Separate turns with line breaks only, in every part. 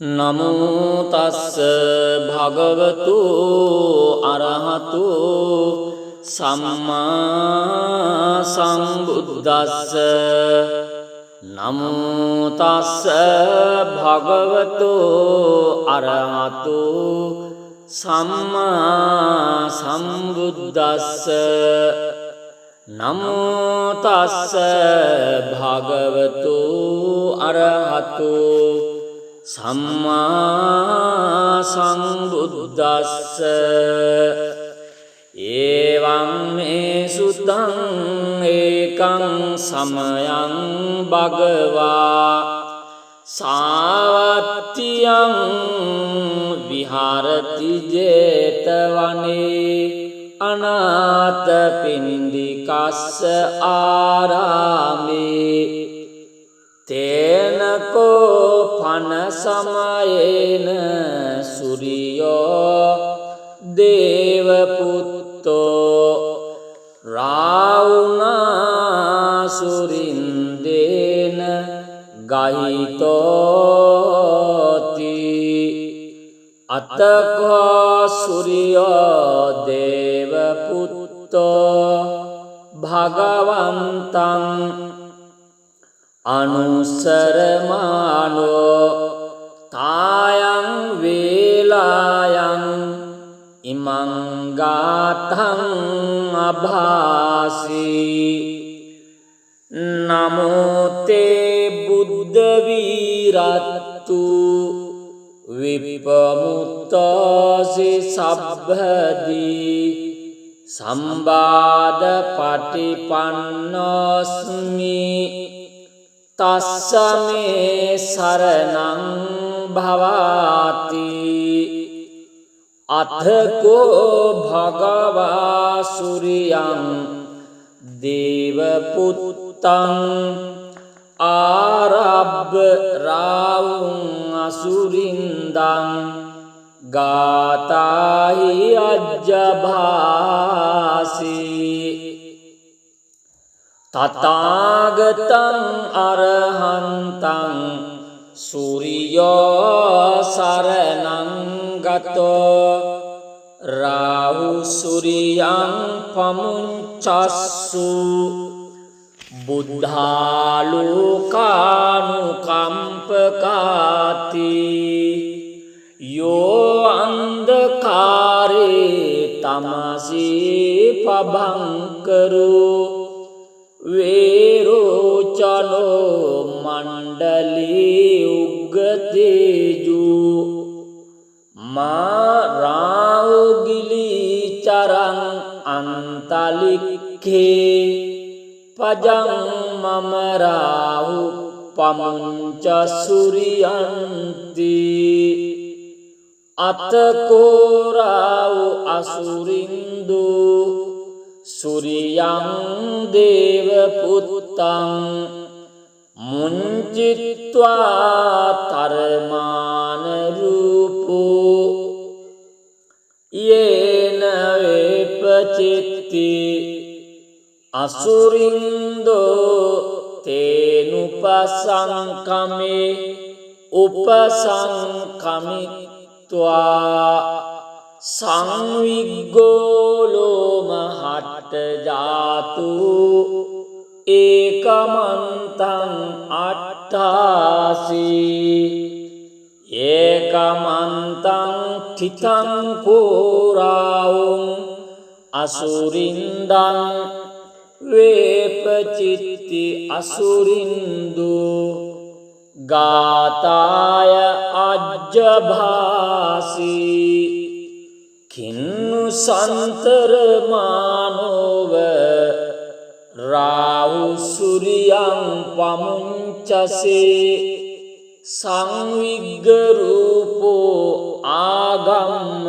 නමෝ තස්ස භගවතු අරහතු සම්මා සම්බුද්දස්ස. නමෝ තස්ස භගවතු අරහතු සම්මා සම්බුද්දස්ස. නමෝ තස්ස භගවතු අරහතු සම්මා සම්බුද්දස්ස. එවං මේ සුතං ඒකං සමයං භගවා සාවත්තියං විහරති ජේතවනේ අනාථපිණ්ඩිකස්ස ආරාමේ තේනකෝ පන සමයේන සුරියෝ දේවපුත්තෝ රාවුනා සුරින්දේන ගහිතෝති. අතකෝ සුරියෝ දේවපුත්තෝ භගවන්තං අනුසරමානෝ තායං වේලායන් ඉමං ගාතං අභාසී. නමෝ තේ බුද්ධ වීරත්තු විපමුත්තෝසි සබ්බදී සම්බාධ පටිපන්නෝස්මි තස්සමේ සරණං භවාති. අතකෝ භගවා සුරියං දේවපුත්තං ආරබ්බ රාවුං අසුරින්දං ගාතාහි අජ්ජභාසී. තථාගතං අරහන්තං සූරියෝ සරණං ගතෝ රාහු සූරියං පමුංචස්සු බුද්ධාලෝකානුකම්පකාති. යෝ අන්ධකාරේ තමසී පබංකරෝ වේරෝචනෝ මණ්ඩලී උග්ගතේජු මාරාවගිලි චරං අන්තලික්ඛේ පජං මමරාහු පමුංච සුරියන්ති. අතකෝරාවු අසුරින්දු සුරියං දේවපුත්තං මුංචිත්වා තරමාන රූපෝ යේන වේපචිත්ති අසුරින්දෝ තේනුපසංකමේ උපසංකමිත්වා සංවිග්ගෝලෝම හට්ට ජාතු ඒකමන්තං අට්ඨාසී. ඒකමන්තං තිතං කෝරාවුං අසුරින්දං වේපචිත්ති අසුරින්දු ගාතාය අජ්ජභාසී. කින්නු සන්තරමානෝව රාහු සුරියං පමුංචසේ සංවිග්ග රූපෝ ආගම්ම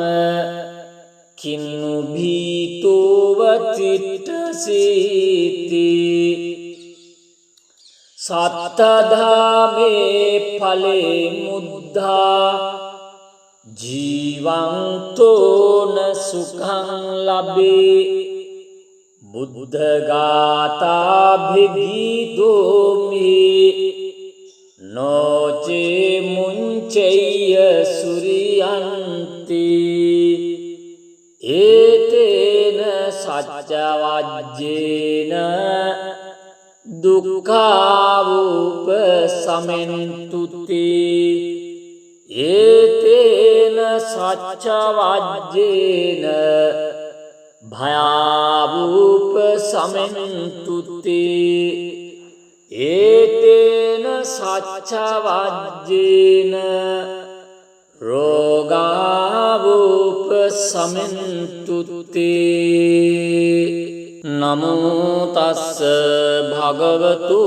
කින්නු භීතෝව තිට්ඨසීති. සත්තධාමේ ඵලේ මුද්ධා ජීවන්තෝන සුඛං ලබේ. බුද්ධ ගාථා භිගීතෝ මේ නොචේ මුංචෙය්‍ය සුරියන්ති ඒතේන සච්චවජ්ජේන දුක්ඛාවූප සමෙන්තුති ඒතේන සච්චවජ්ජේන භයාවූප සමෙන්තුති ඒතේන සච්චවජ්ජේන රෝගාවූප සමෙන්තුති නමෝ තස්ස භගවතු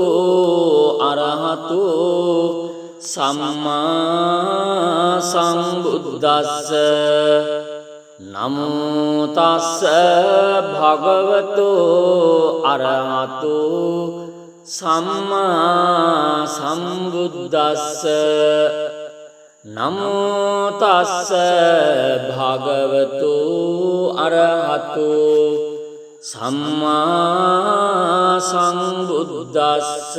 අරහතු සම්මා සම්බුද්දස්ස නමෝ තස්ස භගවතු අරහතු සම්මා සම්බුද්දස්ස නමෝ තස්ස භගවතු අරහතු සම්මා සම්බුද්දස්ස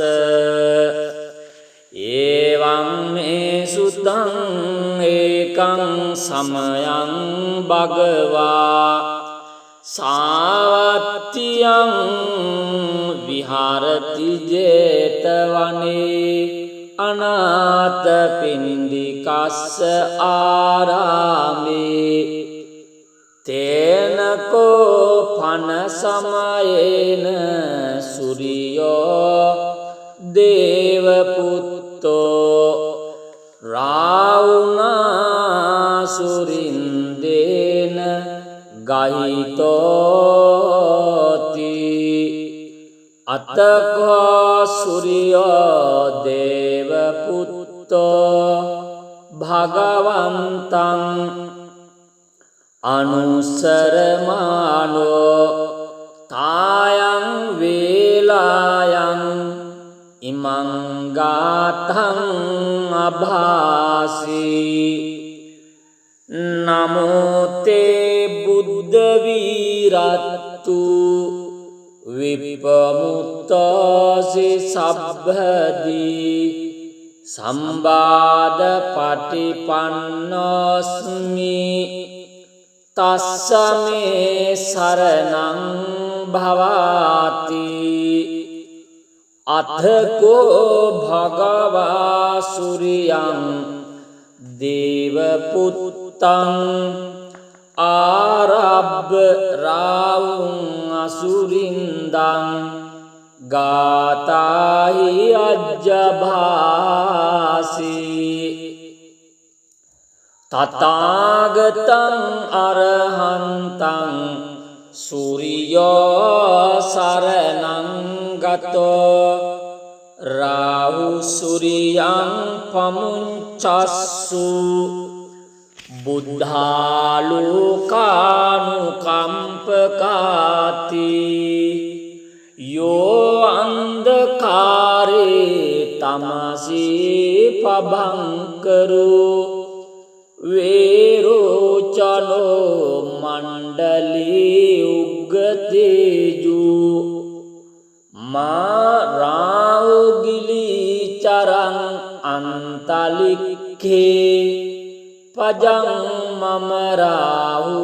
එවං මේ සුතං ඒකං සමයං භගවා සාවත්තියං විහරති ජේතවනේ අනාථපිණ්ඩිකස්ස ආරාමේ තේනකෝ පන සමයේන සුරියෝ දේවපුත්තෝ රාවුනා සුරින්දේන ගහිතෝති අතකෝ සුරියෝ දේවපුත්තෝ භගවන්තං අනුසරමානෝ තායං වේලායං ඉමං ගාතං අභාසී නමෝ තේ බුද්ධ වීරත්තු විපමුත්තෝසි සබ්බදී සම්බාධ පටිපන්නෝස්මි තස්ස මේ සරණං භවාති අතකෝ භගවා සුරියං දේවපුත්තං ආරබ්බ රාවුං අසුරින්දං ගාතාහි අජ්ජභාසී තථාගතං අරහන්තං සූරියෝ සරණං ගතෝ රාහු සූරියං පමුංචස්සු බුද්ධාලෝකානුකම්පකාති යෝ අන්ධකාරේ තමසී පබංකරෝ වේරෝචනෝ මණ්ඩලී උග්ගතේජු මාරාවගිලි චරං අන්තලික්ඛේ පජං මමරාහු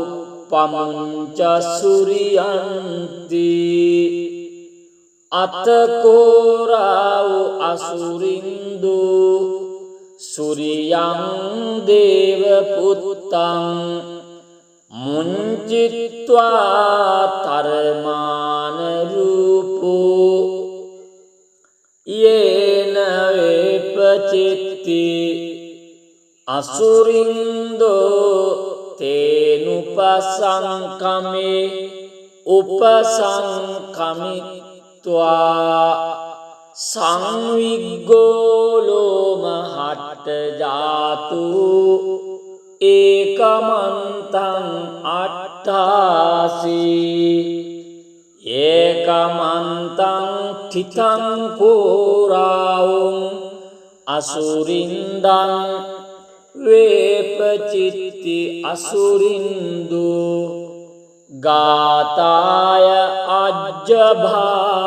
පමුංච සුරියන්ති අතකෝරාවු අසුරින්දු සුරියං දේවපුත්තං මුංචිත්වා තරමාන රූපෝ යේන වේපචිත්ති අසුරින්දෝ තේනුපසංකමේ උපසංකමිත්වා සංවිග්ගෝලෝම හට්ට ජාතු ඒකමන්තං අට්ඨාසී ඒකමන්තං තිතං කෝරාවුං අසුරින්දං වේපචිත්ති අසුරින්දු ගාතාය අජ්ජභාසී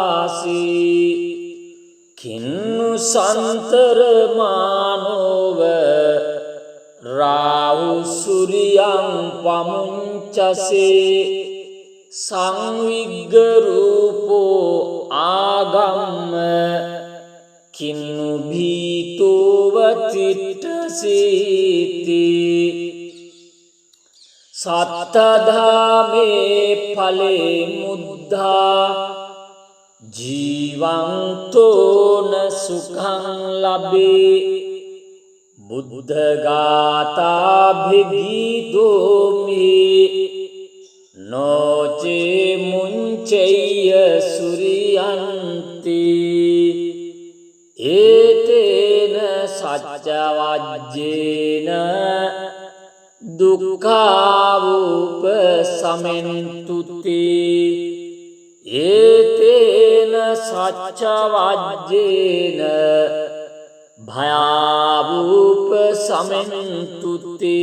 කින්නු සන්තර මානෝව රාහු සුරියං පමුංචසේ සංවිග්ග රූපෝ ආගම්ම කින්නු භීතෝව තිට්ඨසීති සත්තධාමේ ඵලේ මුද්ධා ජීවන්තෝන සුඛං ලබේ බුද්ධ ගාථා භිගීතෝමි නොචේ මුංචෙය්‍ය සුරියන්ති ඒතේන සච්ච වජ්ජේන දුක්ඛාවූප සමෙන්තුති ඒතේන සච්ච වජ්ජේන භයාවූප සමෙන්තුති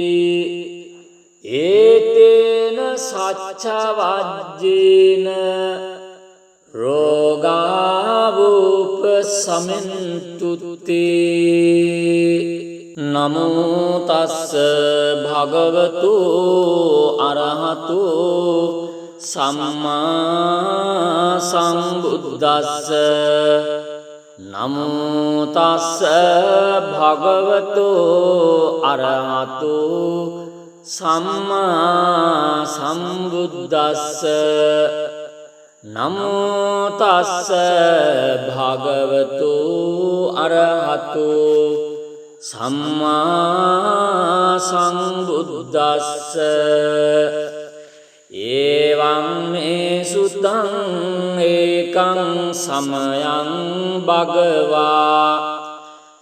ඒතේන සච්ච වජ්ජේන රෝගාවූප සමෙන්තුති නමෝ තස්ස භගවතු අරහතු සම්මා සම්බුද්දස්ස නමෝ තස්ස භගවතු අරහතු සම්මා සම්බුද්දස්ස නමෝ තස්ස භගවතු අරහතු සම්මා සම්බුද්දස්ස එවං මේ සුතං ඒකං සමයං භගවා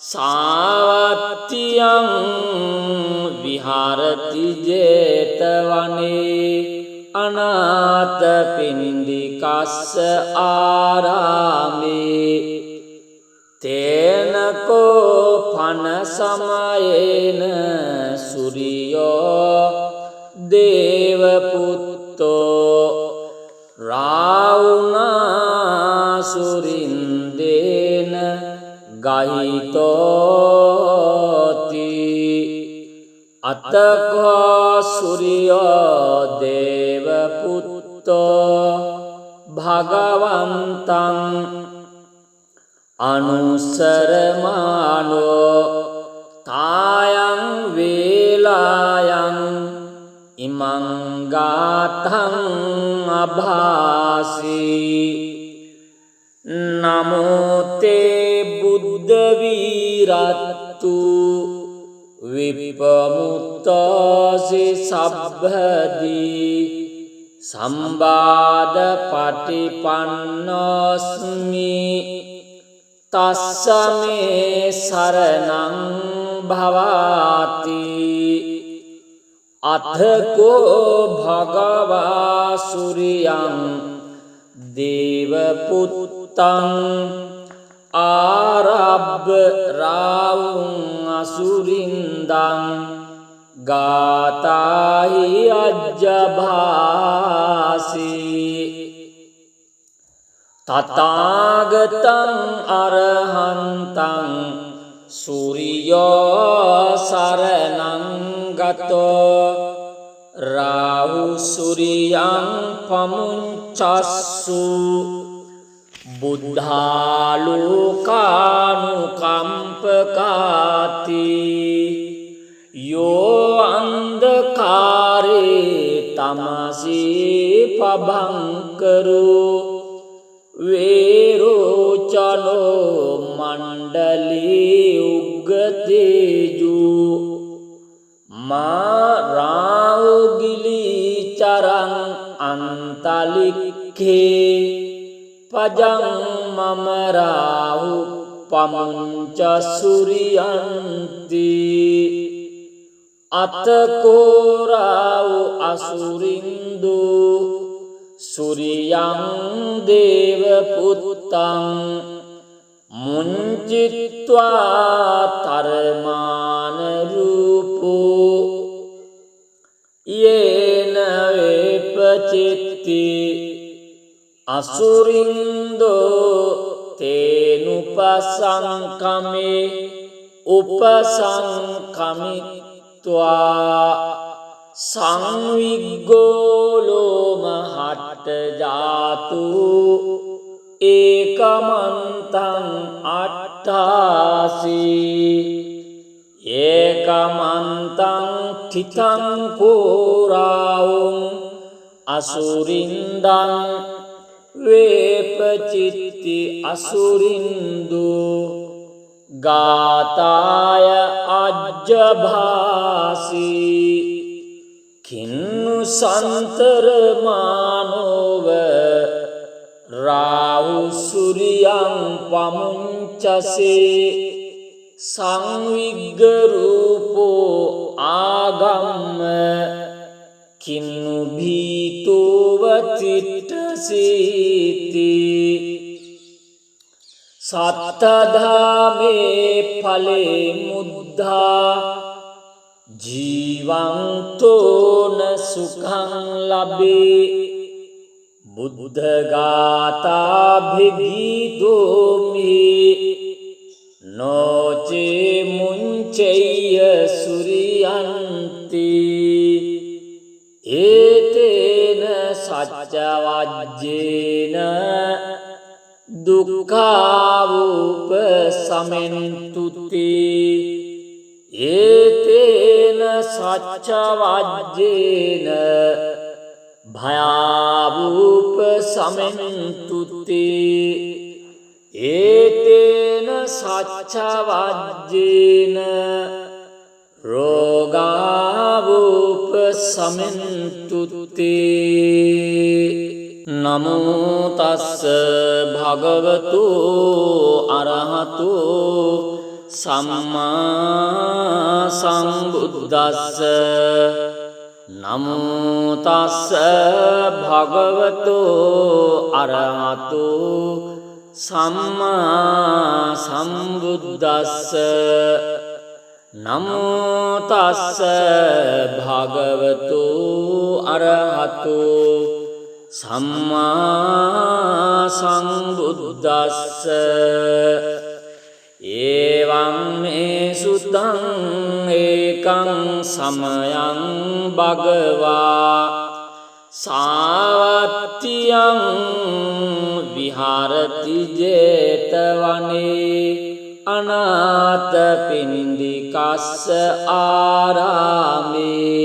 සාවත්තියං විහරති ජේතවනේ අනාථ පින්ඩිකස්ස ආරාමේ තේනකෝ පන සමයේන සුරියෝ දේවපුත්තෝ රාවුනා සුරින්දේන ගහිතෝති අතකෝ සුරියෝ දේවපුත්තෝ භගවන්තං අනුසරමානෝ තායං වේලායං ඉමං ගාතං අභාසී නමෝ තේ බුද්ධ වීරත්තු විපමුක්තෝසි සබ්බදී සම්බාධ පටිපන්නෝස්මි තස්ස මේ සරණං භවාති අතකෝ භගවා සුරියං දේවපුත්තං ආරබ්බ රාවුං අසුරින්දං ගාතාහි අජ්ජභාසී තථාගතං අරහන්තං සූරියෝ සරණං ගතෝ රාහු සූරියං පමුංචස්සු බුද්ධාලෝකානුකම්පකාති යෝ අන්ධකාරේ තමසී පබංකරෝ වේරෝචනෝ මණ්ඩලී උග්ගතේජු මාරාවගිලි චරං අන්තලික්ඛේ පජං මම රාහු පමුංච සුරියන්ති අතකෝ රාහු අසුරින්දු සුරියං දේවපුත්තං මුංචිත්වා තරමාන රූපෝ යේන වේපචිත්ති අසුරින්දෝ තේන තේනුපසංකමේ උපසංකමිත්වා සංවිග්ගෝලෝම හට්ට ජාතු ඒකමන්තං අට්ඨාසී ඒකමන්තං තිතං කෝරාවුං අසුරින්දං වේපචිත්ති අසුරින්දු ගාතාය අජ්ජභාසී කින්නු සන්තරමානෝව රාහු සුරියං පමුංචසේ සංවිග්ග රූපෝ ආගම්ම කින්නු භීතෝව තිට්ඨසීති සත්තධාමේ ඵලේ මුද්ධා ජීවන්තෝන සුඛං ලබේ බුද්ධ ගාථා භිගීතෝමි නොචේ මුංචෙය්‍ය සුරියන්ති ඒතේන සච්ච වජ්ජේන දුක්ඛාවූප සමෙන්තුති ඒතේන සච්ච වජ්ජේන භයාවූප සමෙන්තුති ඒතේන සච්ච වජ්ජේන රෝගාවූප සමෙන්තුති නමෝ තස්ස භගවතු අරහතු සම්මා සම්බුද්දස්ස නමෝ තස්ස භගවතු අරහතු සම්මා සම්බුද්දස්ස නමෝ තස්ස භගවතු අරහතු සම්මා සම්බුද්දස්ස එවං මේ සුතං ඒකං සමයං භගවා සාවත්තියං විහරති ජේතවනේ අනාථ පින්ඩිකස්ස ආරාමේ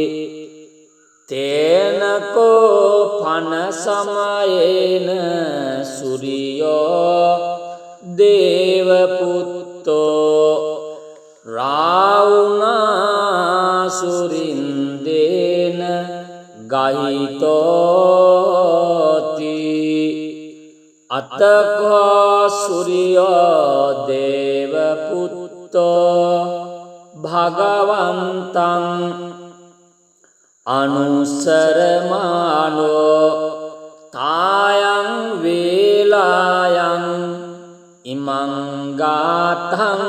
තේනකෝ පන සමයේන සුරියෝ දේවපුත්තෝ රාවුනා සුරින්දේන ගහිතෝති අතකෝ සුරියෝ දේවපුත්තෝ භගවන්තං අනුසරමානෝ තායං වේලායන් ඉමං ගාතං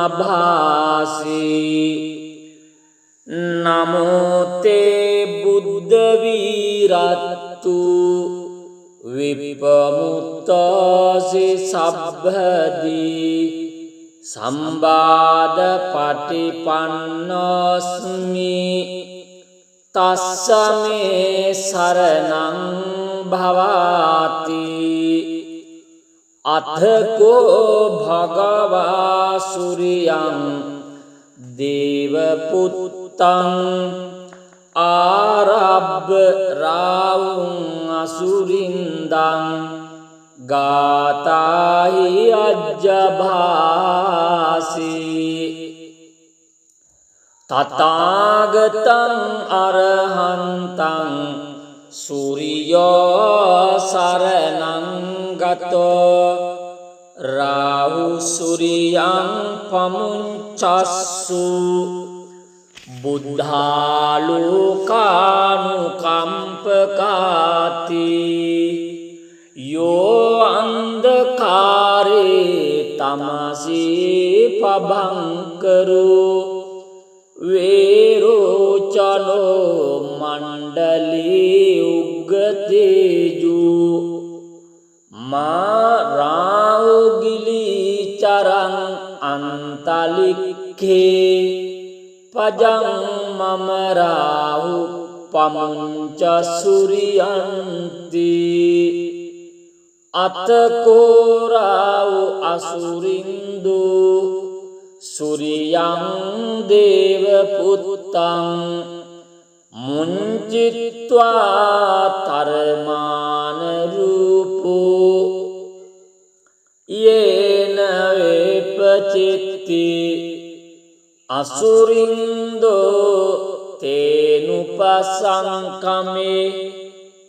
අභාසී නමෝතේ බුද්ධ වීරත්තු විපමුත්තෝසි සබ්බදී සම්බාධ පටිපන්නෝස්මි තස්සමේ සරණං භවාති අතකෝ භගවා සුරියං දේවපුත්තං ආරබ්බ රාවුං අසුරින්දං ගාතාහි අජ්ජභාසී තථාගතං අරහන්තං සූරියෝ සරණං ගතෝ රාහු සූරියං පමුංචස්සු බුද්ධාලෝකානුකම්පකාති යෝ අන්ධකාරේ තමසී පබංකරෝ වේරෝචනෝ මණ්ඩලී උග්ගතේජු මාරාගිලි අනන්තලික්ඛේ පජං මම රාහු පමුංච සුරියන්ති අතකෝරාවු අසුරින්දු සුරියං දේව පුත්තං මුංචිත්වා තරමාන රූපෝ යේන වේපචිත්ති අසුරින්දෝ තේනුපසංකමේ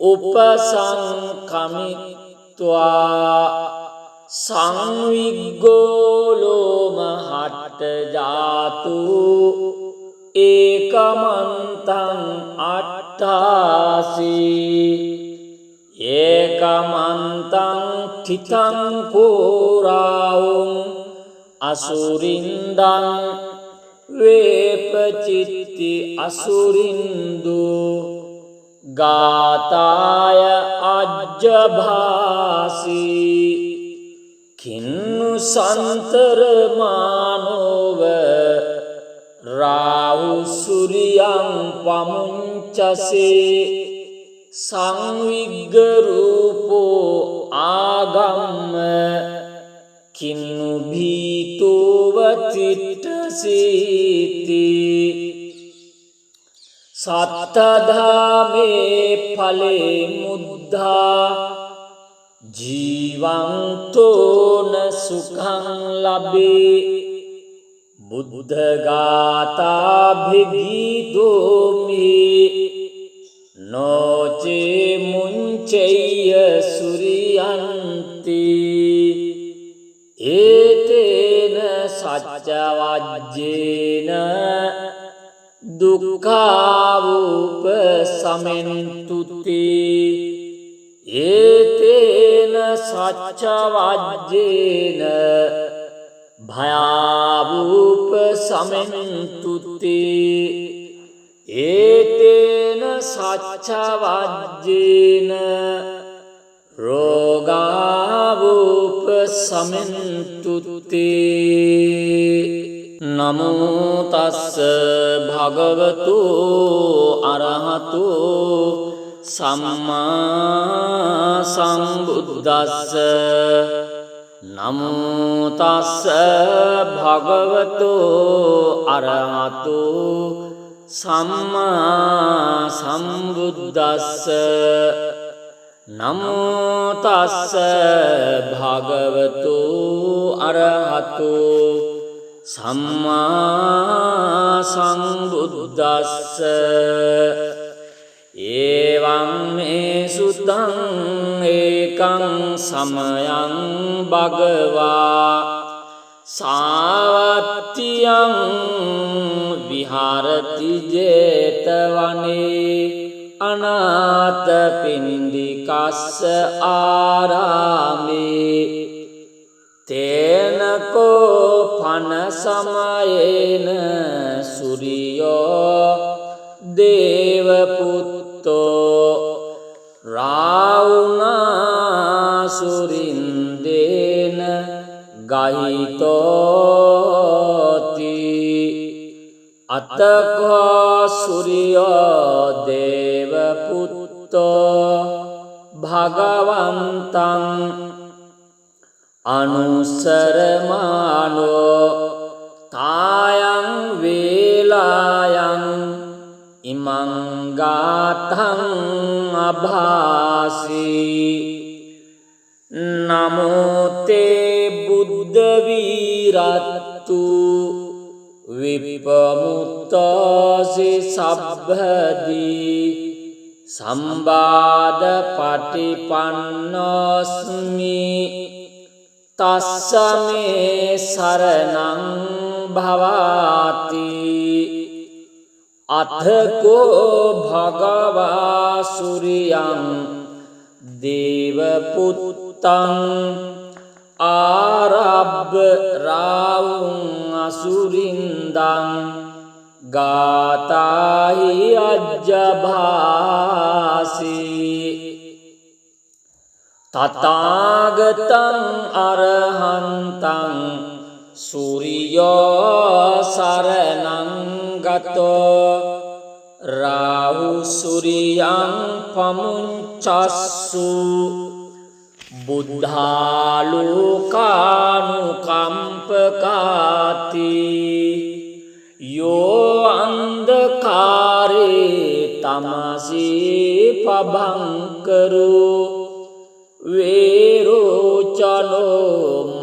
උපසංකමිත්වා සංවිග්ගෝලෝම හට්ට ජාතු ඒකමන්තං අට්ඨාසී ඒකමන්තං තිතං කෝරාවුං අසුරින්දං වේපචිත්ති අසුරින්දු ගාතාය අජ්ජභාසී කින්නු සන්තරමානෝව රාහු සුරියං පමුංචසේ සංවිග්ග රූපෝ ආගම්ම කින්නු භීතෝව තිට්ඨසීති සත්තධාමේ ඵලේ මුද්ධා ජීවන්තෝන සුඛං ලබේ බුද්ධ ගාථා භිගීතෝමි නොචේ මුංචෙය්‍ය සුරියන්ති ඒතේන සච්ච වජ්ජේන දුක්ඛාවූප සමෙන්තුති ඒතේන සච්ච වජ්ජේන භයාවූප සමෙන්තුති ඒතේන සච්ච වජ්ජේන රෝගාවූප සමෙන්තුති නමෝ තස්ස භගවතු අරහතු සම්මා සම්බුද්දස්ස නමෝ තස්ස භගවතු අරහතු සම්මා සම්බුද්දස්ස නමෝ තස්ස භගවතු අරහතු සම්මා සම්බුද්දස්ස ඒවං මේ සුතං ඒකං සමයං භගවා සාවත්තියං විහාරති ජේතවනේ අනාථපිණ්ඩිකස්ස ආරාමේ තේනකෝ පන සමයේන සුරියෝ දේවපුත්තෝ රාවුනා සුරින්දේන ගහිතෝති අතකෝ සුරියෝ දේවපුත්තෝ භගවන්තං අනුසරමානෝ තායං වේලායං ඉමං ගාතං අභාසී නමෝ තේ බුද්ධ වීරත්තු විපමුක්තසි සබ්බදී සම්බාධ පටිපන්නෝස්මි තස්සමේ සරණං භවාති අතකෝ භගවා සුරියං දේවපුත්තං ආරබ්බ රාවුං අසුරින්දං ගාතාහි අජ්ජභාසී තථාගතං අරහන්තං සූරියෝ සරණං ගතෝ රාහු සූරියං පමුංචස්සු බුද්ධාලෝකානුකම්පකාති යෝ අන්ධකාරේ තමසී පබංකරෝ වේරෝචනෝ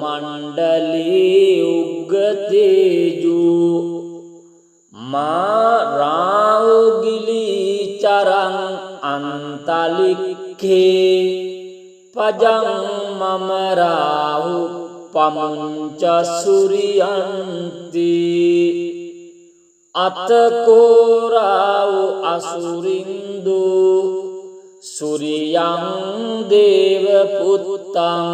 මණ්ඩලී උග්ගතේජු මාරාඋගිලි චරං අන්තලික්ඛේ පජං මම රාහු පමුංච සූරියන්ති අතකෝරාවු අසුරින්දු සූරියං දේව පුත්තං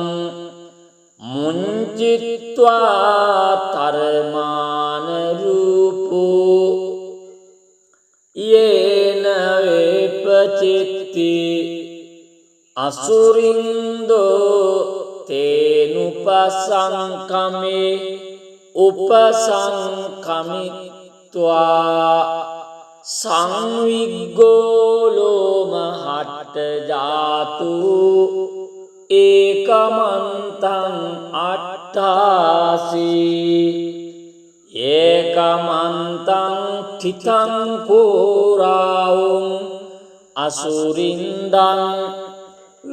මුංචිත්වා තරමාන රූපෝ යේන වේපචිත්ති අසුරින්දෝ තේනුපසංකමේ උපසංකමිත්වා සංවිග්ගෝලෝම හට්ට ජාතු ඒකමන්තං අට්ඨාසී ඒකමන්තං තිතං කෝරාවුං අසුරින්දං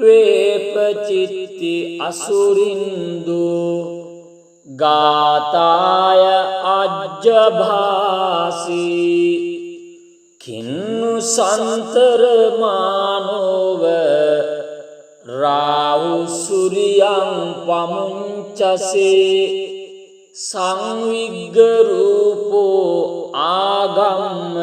වේපචිත්ති අසුරින්දු ගාතාය අජ්ජභාසී කින්නු සන්තරමානෝව රාහු සූරියං පමුංචසේ සංවිග්ග රූපෝ ආගම්ම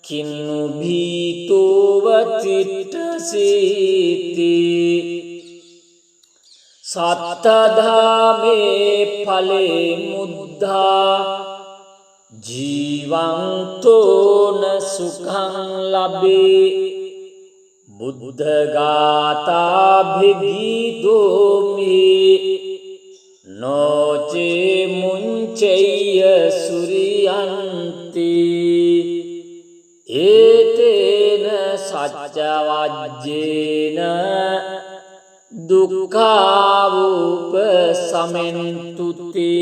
කින්නු භීතෝව තිට්ඨසීති සත්තධාමේ ඵලේ මුද්ධා ජීවන්තෝන සුඛං ලබේ බුද්ධ ගාථා භිගීතෝමි නොචේ මුංචෙය්‍ය සූරියන්ති ඒතේන සච්ච වජ්ජේන දුක්ඛාවූප සමෙන්තුති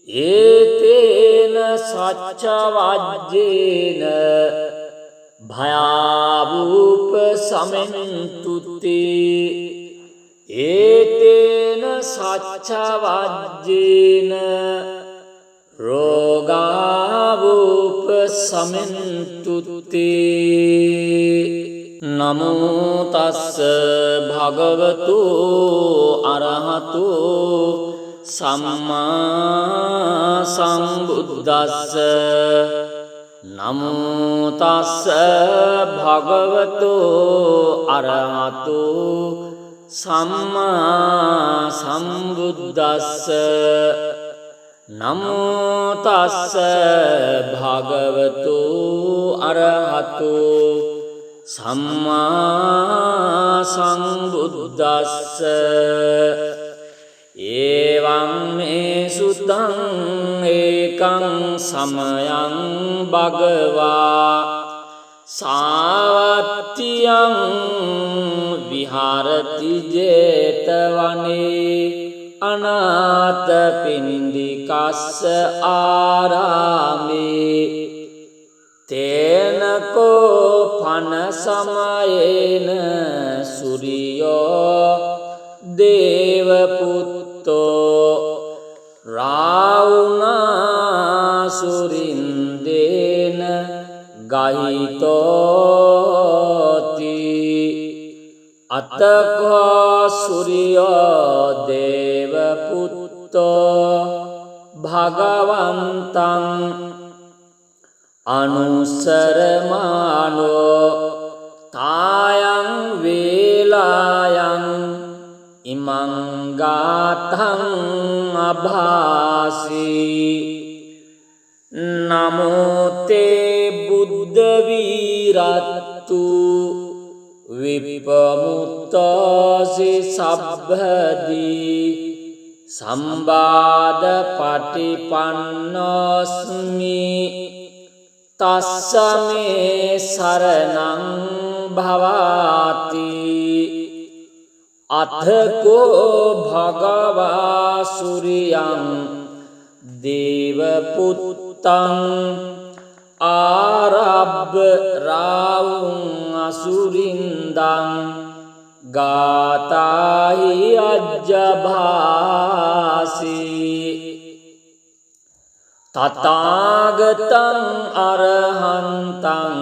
ඒතේන සච්ච වජ්ජේන භයාවූප සමෙන්තුති ඒතේන සච්ච වජ්ජේන රෝගාවූප සමෙන්තුති නමෝ තස්ස භගවතු අරහතු සම්මා සම්බුද්දස්ස නමෝ තස්ස භගවතු අරහතු සම්මා සම්බුද්දස්ස නමෝ තස්ස භගවතු අරහතු සම්මා සම්බුද්දස්ස එවං මේ සුතං ඒකං සමයං භගවා සාවත්තියං විහරති ජේතවනේ අනාථපිණ්ඩිකස්ස ආරාමේ තේනකෝ පන සමයේන සූරියෝ දේවපුත්තෝ රාවුනා සුරින්දේන ගහිතෝති අතකෝ සූරියෝ දේවපුත්තෝ භගවන්තං අනුසරමානෝ තායං වේලායං ඉමං ගාතං අභාසී නමෝ තේ බුද්ධ වීරත්තු විපමුක්තසි සබ්බදී සම්බාධ පටිපන්නෝස්මි තස්ස මේ සරණං භවාති අතකෝ භගවා සුරියං දේවපුත්තං ආරබ්බ රාවුං අසුරින්දං ගාතාහි අජ්ජභාසී තථාගතං අරහන්තං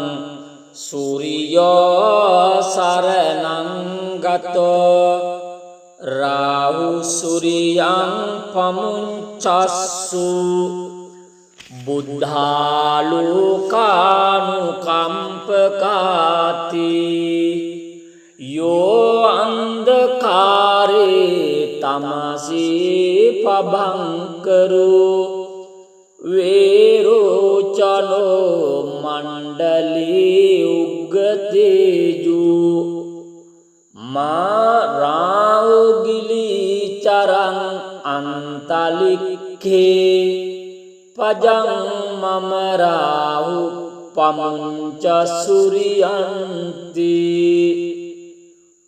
සූරියෝ සරණං ගතෝ රාහු සූරියං පමුංචස්සු බුද්ධාලෝකානුකම්පකාති යෝ අන්ධකාරේ තමසී පබංකරෝ වේරෝචනෝ මණ්ඩලී උග්ගතේජු මාරාවගිලි චරං අන්තලික්ඛේ පජං මමරාහු පමුංච සුරියන්ති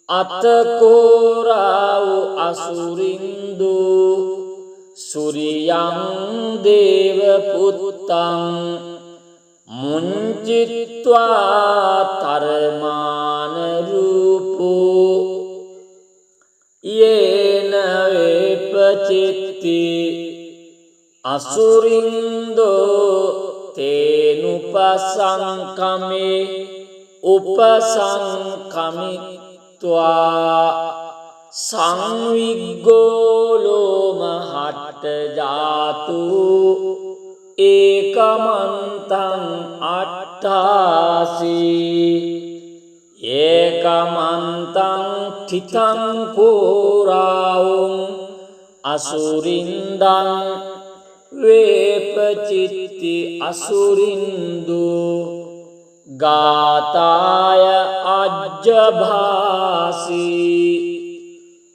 අතකෝරාවු අසුරින්දු සුරියං දේවපුත්තං මුංචිත්වා තරමාන රූපෝ යේන වේපචිත්ති අසුරින්දෝ තේනුපසංකමේ උපසංකමිත්වා සංවිග්ගෝලෝමහට්ට ජාතු ඒකමන්තං අට්ඨාසී ඒකමන්තං තිතං කෝරාවුං අසුරින්දං වේපචිත්ති අසුරින්දු ගාතාය අජ්ජභාසී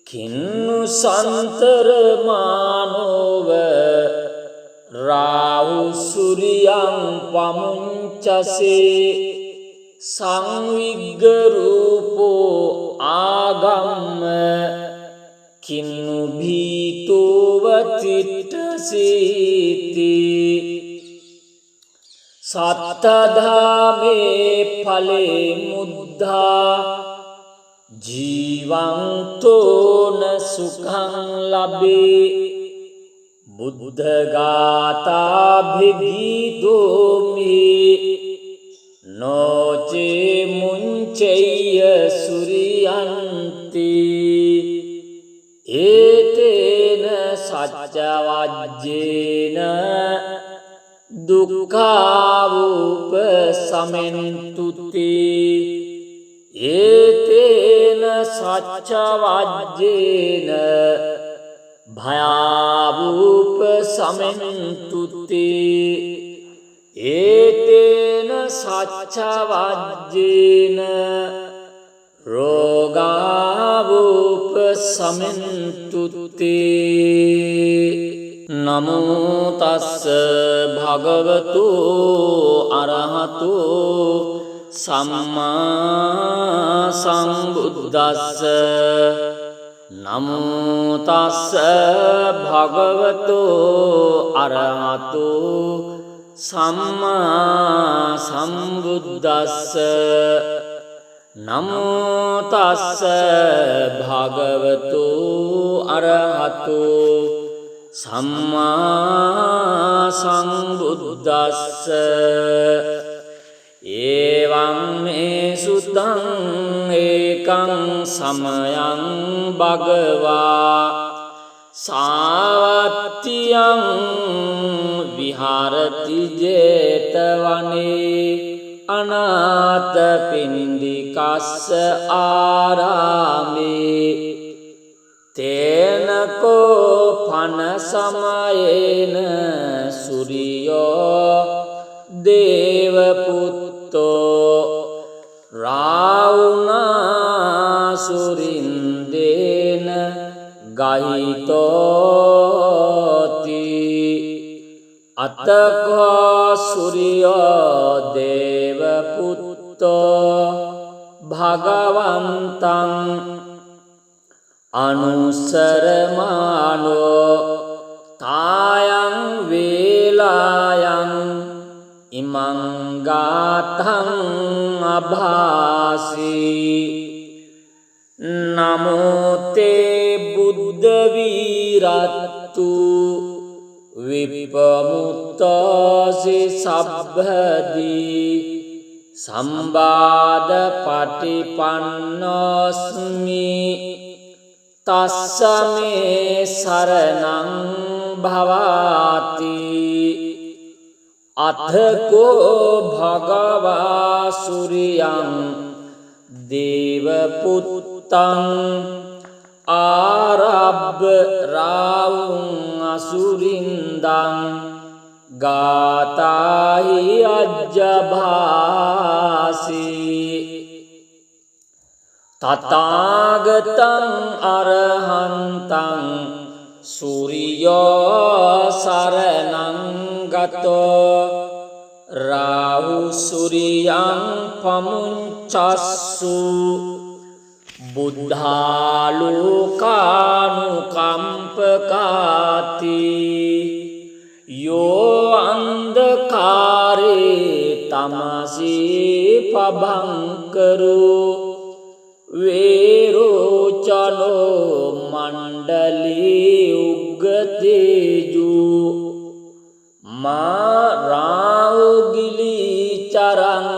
කින්නු සන්තර මානෝව රාහු සුරියං පමුංචසේ සංවිග්ග රූපෝ ආගම්ම කින්නු භීතෝව තිට්ඨසීති සත්තධාමේ ඵලේ මුද්ධා ජීවන්තෝන සුඛං ලබේ බුද්ධ ගාථාභිගීතෝමි නොචේ මුංචෙය්‍ය සුරියන්ති ඒතේන සච්ච වජ්ජේන දුක්ඛාවූප සමෙන්තුති ඒතේන සච්ච වජ්ජේන භයාවූප සමෙන්තුති ඒතේන සච්ච වජ්ජේන රෝගාවූප සමෙන්තුති නමෝ තස්ස භගවතු අරහතු සම්මා සම්බුද්දස්ස නමෝ තස්ස භගවතු අරහතු සම්මා සම්බුද්දස්ස නමෝ තස්ස භගවතු අරහතු සම්මා සම්බුද්දස්ස එවං මේ සුතං ඒකං සමයං භගවා සාවත්තියං විහරති ජේතවනේ අනාථ පින්ඩිකස්ස ආරාමේ තේනකෝ පන සමයේන සුරියෝ දේවපුත්තෝ රාවුනා සුරින්දේන ගහිතෝති අතකෝ සූර්යෝ දේව පුත්තෝ භගවන්තං අනුසරමානෝ තායං වේලායන් ඉමං ගාතං අභාසී නමෝ තේ බුද්ධ වීරත්තු විපමුක්තෝසි සබ්බදී සම්බාධ පටිපන්නෝස්මි තස්ස මේ සරණං භවාති අතකෝ භගවා සූර්යං දේව පුත්තං ආරබ්බ රාවුං අසුරින්දං ගාතාහි අජ්ජභාසී තථාගතං අරහන්තං සූර්යෝ සරණං ගතෝ රාහු සූර්යං පමුංචස්සු බුද්ධාලෝකානුකම්පකාති යෝ අන්ධකාරේ තමසී පබංකරෝ වේරෝචනෝ මණ්ඩලී උග්ගතේජු මාරාවගිලි චරං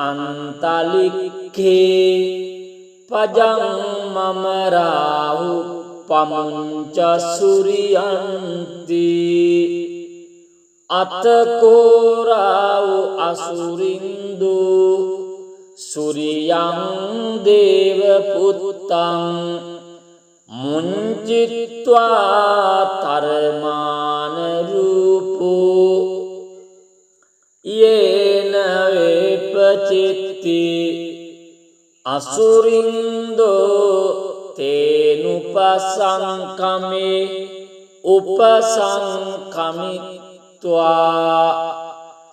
අන්තලික්ඛේ පජං මම රාහු පමුංච සූර්යන්ති අතකෝ රාහු අසුරින්දු සූර්යං දේව පුත්තං මුංචිත්වා තරමාන රූපෝ යේන වේපචිත්ති අසුරින්දෝ තේනුපසංකමේ උපසංකමිත්වා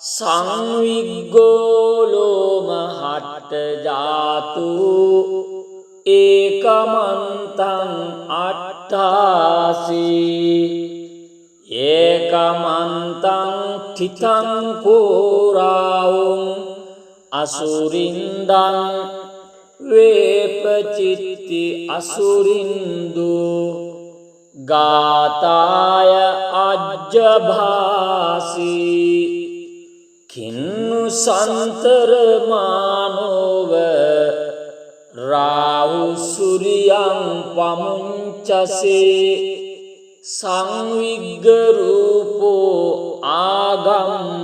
සංවිග්ගෝලෝම හට්ට ජාතු ඒකමන්තං අට්ඨාසී ඒකමන්තං තිතං කෝරාවුං අසුරින්දං වේපචිත්ති අසුරින්දු ගාතාය අජ්ජභාසී කින්නු සන්තරමානෝව රාහු සූර්යං පමුංචසේ සංවිග්ග රූපෝ ආගම්ම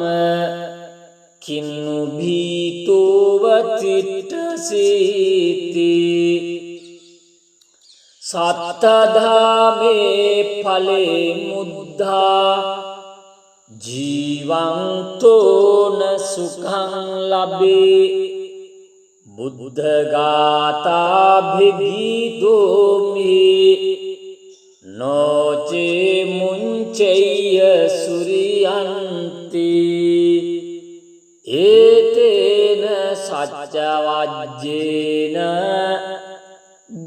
කින්නු භීතෝව තිට්ඨසීති සත්තධාමේ ඵලේ මුද්ධා ජීවන්තෝන සුඛං ලබේ බුද්ධ ගාථා භිගීතෝමි නොචේ මුංචෙය්‍ය සූර්යන්ති ඒතේන සච්ච වජ්ජේන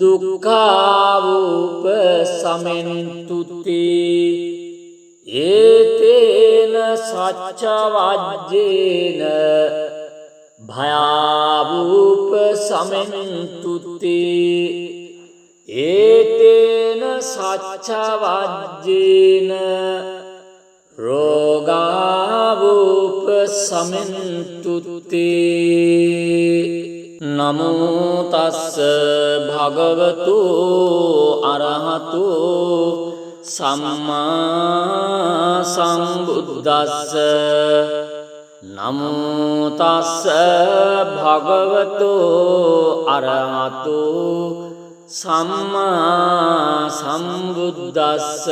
දුක්ඛාවූප සමෙන්තුති ඒතේන සච්ච වජ්ජේන භයාවූප සමෙන්තුති ඒතේන සච්ච වජ්ජේන රෝගාවූප සමෙන්තුති නමෝ තස්ස භගවතු අරහතු සම්මා සම්බුද්දස්ස නමෝ තස්ස භගවතු අරහතු සම්මා සම්බුද්දස්ස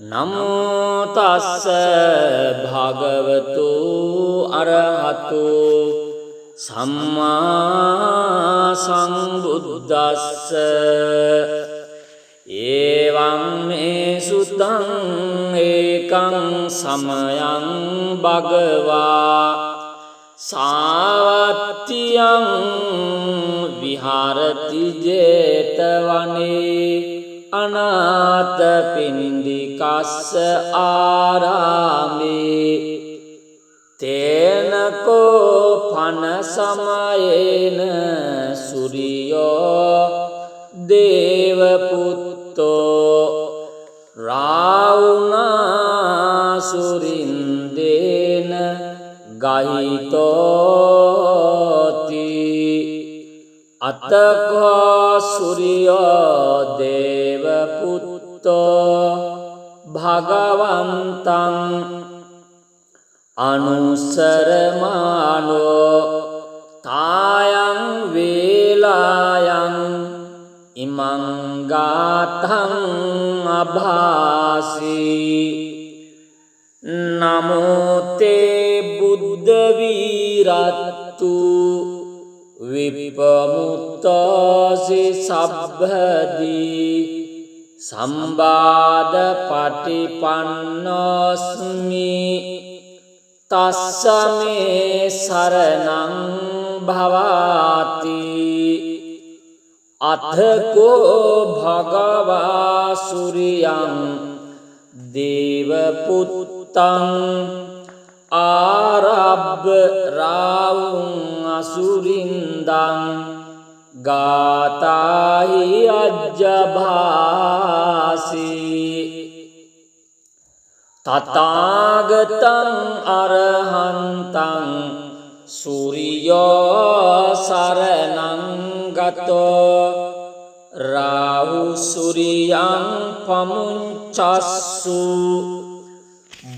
නමෝ තස්ස භගවතු අරහතු සම්මා සම්බුද්දස්ස එවං මේ සුතං ඒකං සමයං භගවා සාවත්තියං විහරති ජේතවනේ අනාථපිණ්ඩිකස්ස ආරාමේ තේනකෝ පන සමයේන සුරියෝ දේවපුත්තෝ රාවුනා සුරින්දේන ගහිතෝති අතකෝ සුරියෝ දේවපුත්තෝ භගවන්තං අනුසරමානෝ තායං වේලායං ඉමං ගාතං අභාසී නමෝ තේ බුද්ධ වීරත්තු විපමුක්තෝසි සබ්බදී සම්බාධ පටිපන්නෝස්මි තස්ස මේ සරණං භවාති අතකෝ භගවා සුරියං දේවපුත්තං ආරබ්බ රාවුං අසුරින්දං ගාතාහි අජ්ජභාසී තථාගතං අරහන්තං සූරියෝ සරණං ගතෝ රාහු සූරියං පමුංචස්සු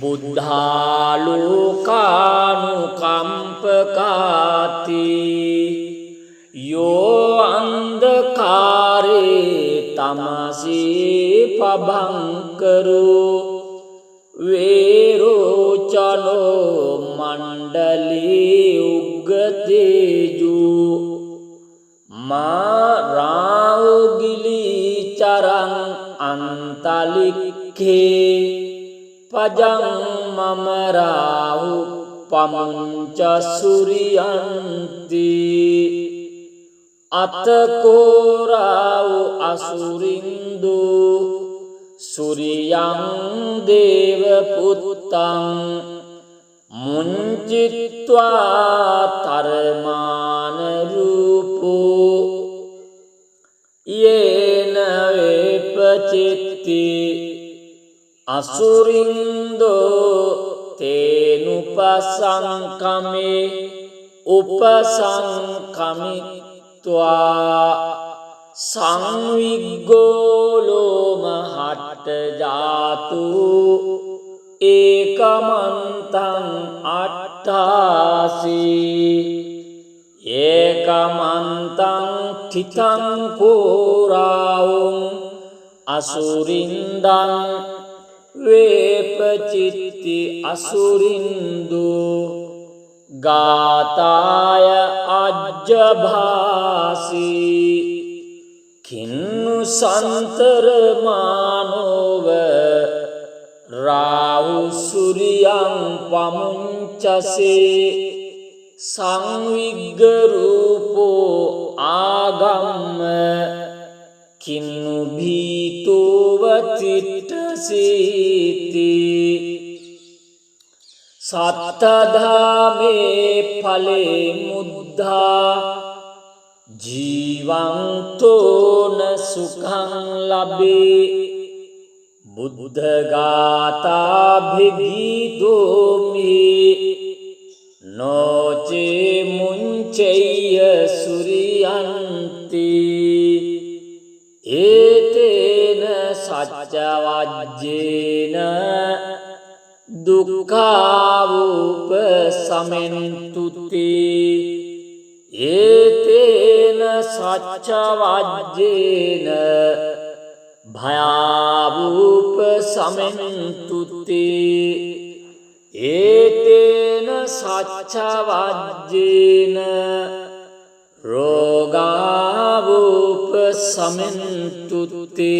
බුද්ධාලෝකානුකම්පකාති යෝ අන්ධකාරේ තමසී පබංකරෝ වේරෝචනෝ මණ්ඩලී උග්ගතේජු මාරාවගිලි චරං අන්තලික්ඛේ පජං මම රාහු පමුංච සුරියන්ති අතකෝ රාහු අසුරින්දු සුරියං දේවපුත්තං මුංචිත්වා තරමාන රූපෝ යේන වේපචිත්ති අසුරින්දෝ තේනුපසංකමේ උපසංකමිත්වා සංවිග්ගෝලෝම හට්ට ජාතු ඒකමන්තං අට්ඨාසී ඒකමන්තං තිතං කෝරාවුං අසුරින්දං වේපචිත්ති අසුරින්දු ගාතාය අජ්ජභාසී කින්නු සන්තරමානෝව රාහු සුරියං පමුංචසේ සංවිග්ග රූපෝ ආගම්ම කින්නු භීතෝව තිට්ඨසීති සත්තධාමේ ඵලේ මුද්ධා ජීවන්තෝන සුඛං ලබේ බුද්ධ ගාථා භිගීතෝමි නොචේ මුංචෙය්‍ය සුරියන්ති ඒතේන සච්ච වජ්ජේන දුක්ඛාවූප සමෙන්තුති ඒතේන සච්ච වජ්ජේන භයාවූප සමෙන්තුති ඒතේන සච්ච වජ්ජේන රෝගාවූප සමෙන්තුත්තේ